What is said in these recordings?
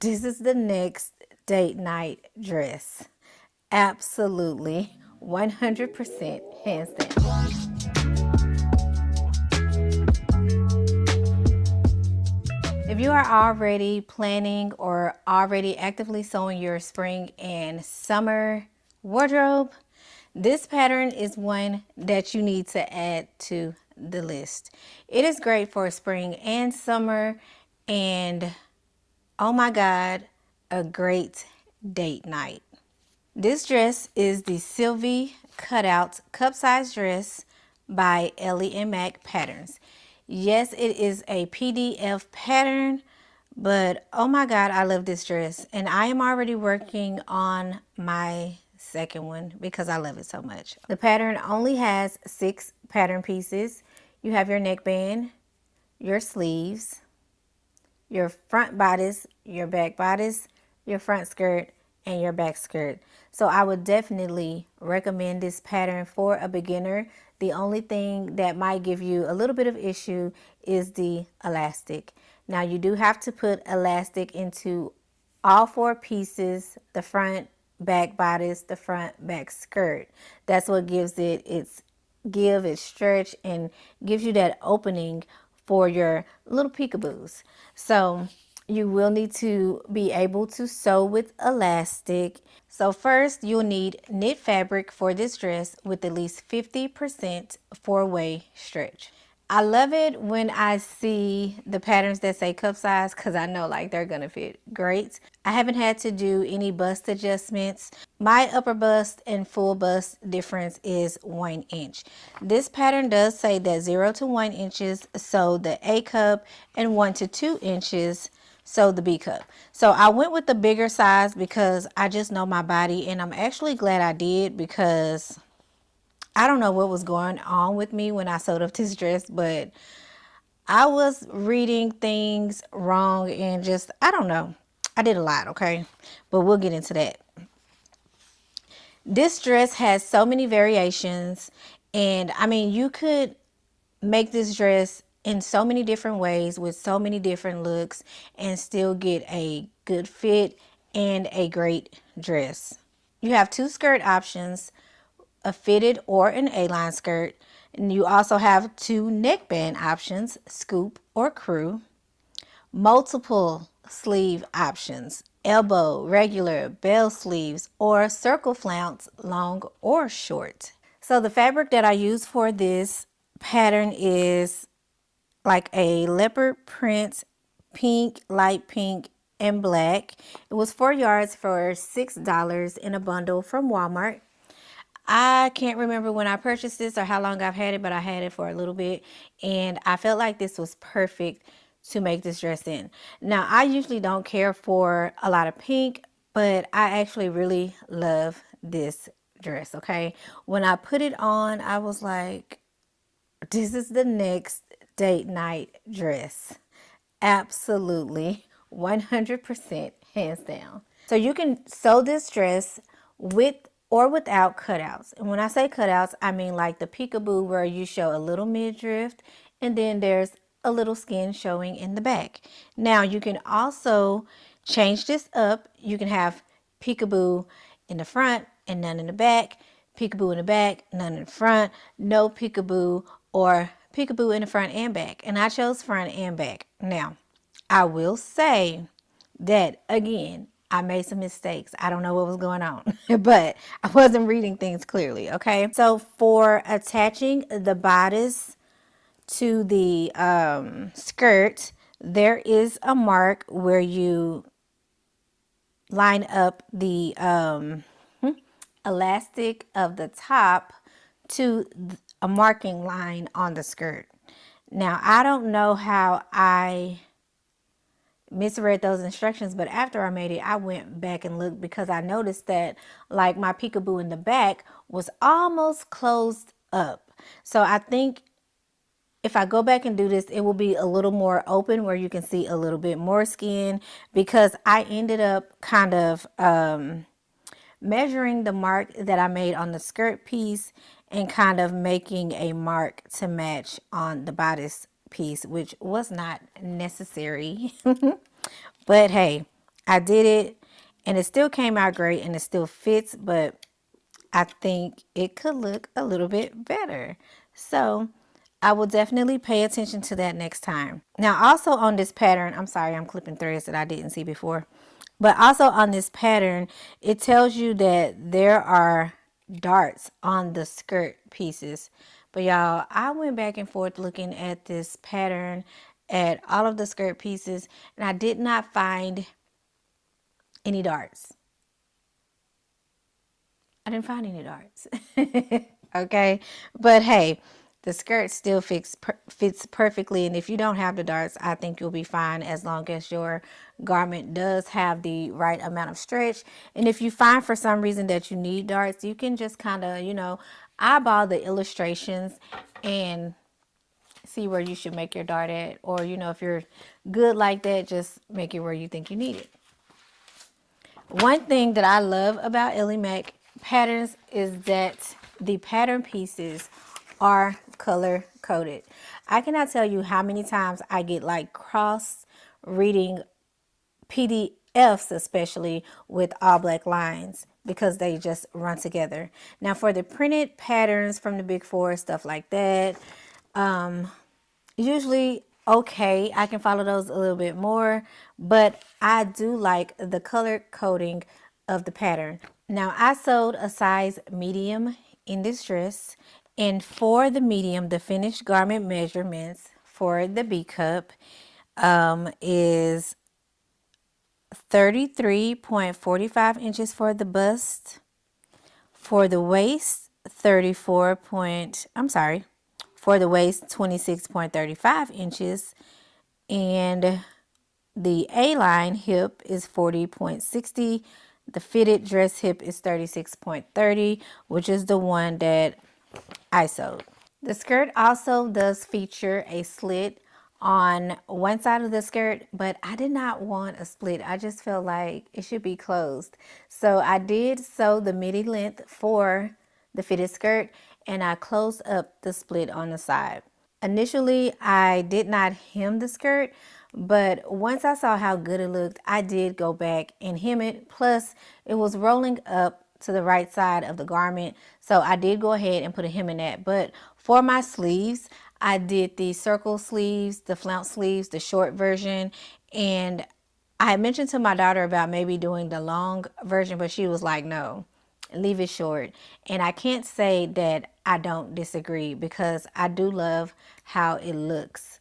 This is the next date night dress. Absolutely. 100% hands down. If you are already planning or already actively sewing your spring and summer wardrobe, this pattern is one that you need to add to the list. It is great for spring and summer, and oh my God, a great date night. This dress is the Sylvie Cutout Cup Size Dress by Ellie Mac Patterns. Yes, it is a PDF pattern, but oh my God, I love this dress. And I am already working on my second one because I love it so much. The pattern only has 6 pattern pieces. You have your neckband, your sleeves, your front bodice, your back bodice, your front skirt, and your back skirt. So I would definitely recommend this pattern for a beginner. The only thing that might give you a little bit of issue is the elastic. Now you do have to put elastic into all 4 pieces, the front, back bodice, the front, back skirt. That's what gives it its give, its stretch, and gives you that opening for your little peekaboos. So you will need to be able to sew with elastic. So first you'll need knit fabric for this dress with at least 50% 4-way stretch. I love it when I see the patterns that say cup size because I know like they're gonna fit great. I haven't had to do any bust adjustments. My upper bust and full bust difference is 1 inch. This pattern does say that 0 to 1 inches sew the A cup and 1 to 2 inches sew the B cup. So I went with the bigger size because I just know my body, and I'm actually glad I did because I don't know what was going on with me when I sewed up this dress, but I was reading things wrong and just, I don't know. I did a lot, okay? But we'll get into that. This dress has so many variations, and I mean, you could make this dress in so many different ways with so many different looks and still get a good fit and a great dress. You have 2 skirt options, a fitted or an A-line skirt. And you also have 2 neckband options, scoop or crew, multiple sleeve options, elbow, regular, bell sleeves, or circle flounce, long or short. So the fabric that I use for this pattern is like a leopard print, pink, light pink, and black. It was 4 yards for $6 in a bundle from Walmart. I can't remember when I purchased this or how long I've had it, but I had it for a little bit, and I felt like this was perfect to make this dress in. Now, I usually don't care for a lot of pink, but I actually really love this dress, okay? When I put it on, I was like, this is the next date night dress. Absolutely, 100% hands down. So you can sew this dress with or without cutouts. And when I say cutouts, I mean like the peekaboo where you show a little midriff and then there's a little skin showing in the back. Now you can also change this up. You can have peekaboo in the front and none in the back, peekaboo in the back, none in the front, no peekaboo, or peekaboo in the front and back. And I chose front and back. Now, I will say that again, I made some mistakes. I don't know what was going on, but I wasn't reading things clearly, okay? So for attaching the bodice to the skirt, there is a mark where you line up the elastic of the top to a marking line on the skirt. Now, I don't know how I misread those instructions, but after I made it, I went back and looked because I noticed that like my peekaboo in the back was almost closed up. So I think if I go back and do this, it will be a little more open where you can see a little bit more skin, because I ended up kind of measuring the mark that I made on the skirt piece and kind of making a mark to match on the bodice piece, which was not necessary. But hey, I did it and it still came out great and it still fits, but I think it could look a little bit better. So I will definitely pay attention to that next time. Now, also on this pattern, I'm sorry, I'm clipping threads that I didn't see before. But also on this pattern, it tells you that there are darts on the skirt pieces. But y'all, I went back and forth looking at this pattern, at all of the skirt pieces, and I did not find any darts. I didn't find any darts. Okay. But hey, the skirt still fits perfectly. And if you don't have the darts, I think you'll be fine as long as your garment does have the right amount of stretch. And if you find for some reason that you need darts, you can just kind of, eyeball the illustrations and see where you should make your dart at. Or, if you're good like that, just make it where you think you need it. One thing that I love about Ellie Mac Patterns is that the pattern pieces are color coded. I cannot tell you how many times I get like cross reading PDFs, especially with all black lines, because they just run together. Now for the printed patterns from the Big Four, stuff like that, usually okay, I can follow those a little bit more, but I do like the color coding of the pattern. Now I sewed a size medium in this dress, and for the medium, the finished garment measurements for the B cup is 33.45 inches for the bust. For the waist, for the waist, 26.35 inches. And the A-line hip is 40.60. The fitted dress hip is 36.30, which is the one that I sewed. The skirt also does feature a slit on one side of the skirt, but I did not want a split. I just felt like it should be closed. So I did sew the midi length for the fitted skirt, and I closed up the split on the side. Initially, I did not hem the skirt, but once I saw how good it looked, I did go back and hem it. Plus, it was rolling up to the right side of the garment, so I did go ahead and put a hem in that. But for my sleeves, I did the circle sleeves, the flounce sleeves, the short version, and I had mentioned to my daughter about maybe doing the long version, but she was like, no, leave it short. And I can't say that I don't disagree, because I do love how it looks.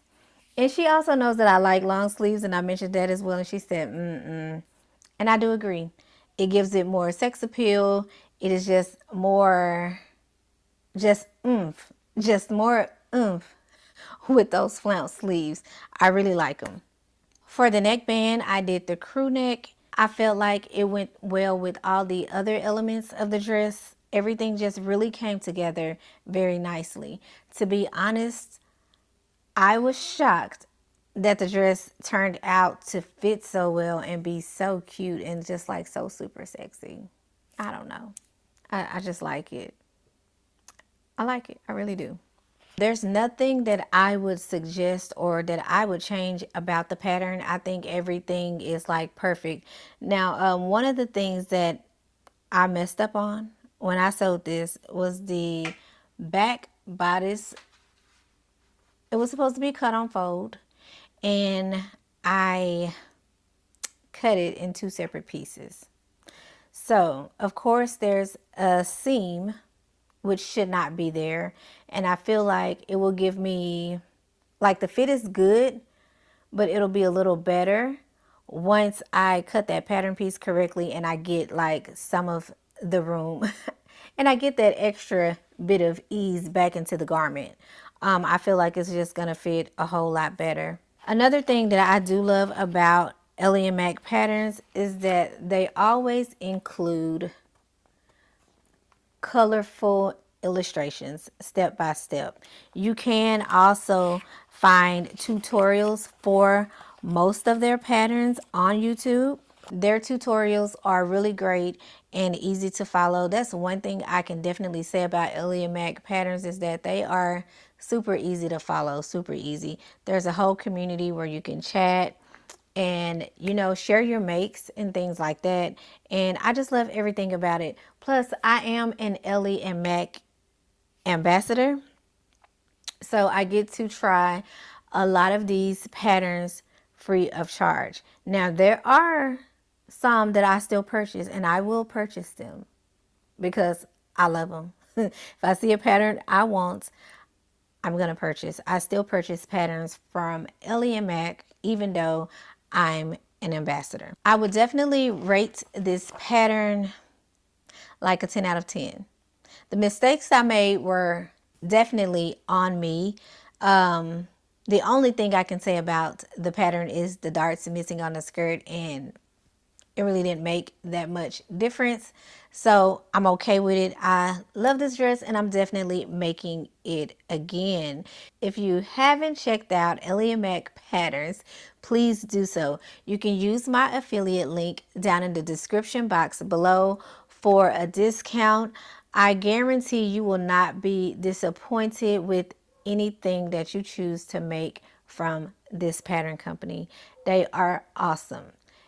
And she also knows that I like long sleeves, and I mentioned that as well, and she said, and I do agree. It gives it more sex appeal. It is just more, just oomph, just more oomph with those flounce sleeves. I really like them. For the neckband, I did the crew neck. I felt like it went well with all the other elements of the dress. Everything just really came together very nicely. To be honest, I was shocked that the dress turned out to fit so well and be so cute and just like so super sexy. I don't know. I just like it. I like it. I really do. There's nothing that I would suggest or that I would change about the pattern. I think everything is like perfect. Now, one of the things that I messed up on when I sewed this was the back bodice. It was supposed to be cut on fold, and I cut it in two separate pieces. So, of course, there's a seam which should not be there, and I feel like it will give me, like, the fit is good, but it'll be a little better once I cut that pattern piece correctly and I get like some of the room and I get that extra bit of ease back into the garment. I feel like it's just gonna fit a whole lot better. Another thing that I do love about Ellie Mac Patterns is that they always include colorful illustrations step by step. You can also find tutorials for most of their patterns on YouTube. Their tutorials are really great and easy to follow. That's one thing I can definitely say about Ellie Mac Patterns, is that they are super easy to follow, super easy. There's a whole community where you can chat and, you know, share your makes and things like that. And I just love everything about it. Plus, I am an Ellie and Mac ambassador, so I get to try a lot of these patterns free of charge. Now, there are some that I still purchase, and I will purchase them because I love them. If I see a pattern I want, I'm going to purchase. I still purchase patterns from Ellie and Mac, even though I'm an ambassador. I would definitely rate this pattern like a 10 out of 10. The mistakes I made were definitely on me. The only thing I can say about the pattern is the darts missing on the skirt, and it really didn't make that much difference. So I'm okay with it. I love this dress and I'm definitely making it again. If you haven't checked out Ellie Mac Patterns, please do so. You can use my affiliate link down in the description box below for a discount. I guarantee you will not be disappointed with anything that you choose to make from this pattern company. They are awesome.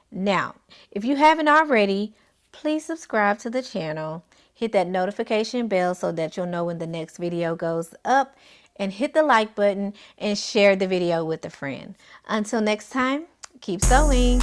Now, if you haven't already, please subscribe to the channel, hit that notification bell so that you'll know when the next video goes up, and hit the like button and share the video with a friend. Until next time, keep sewing.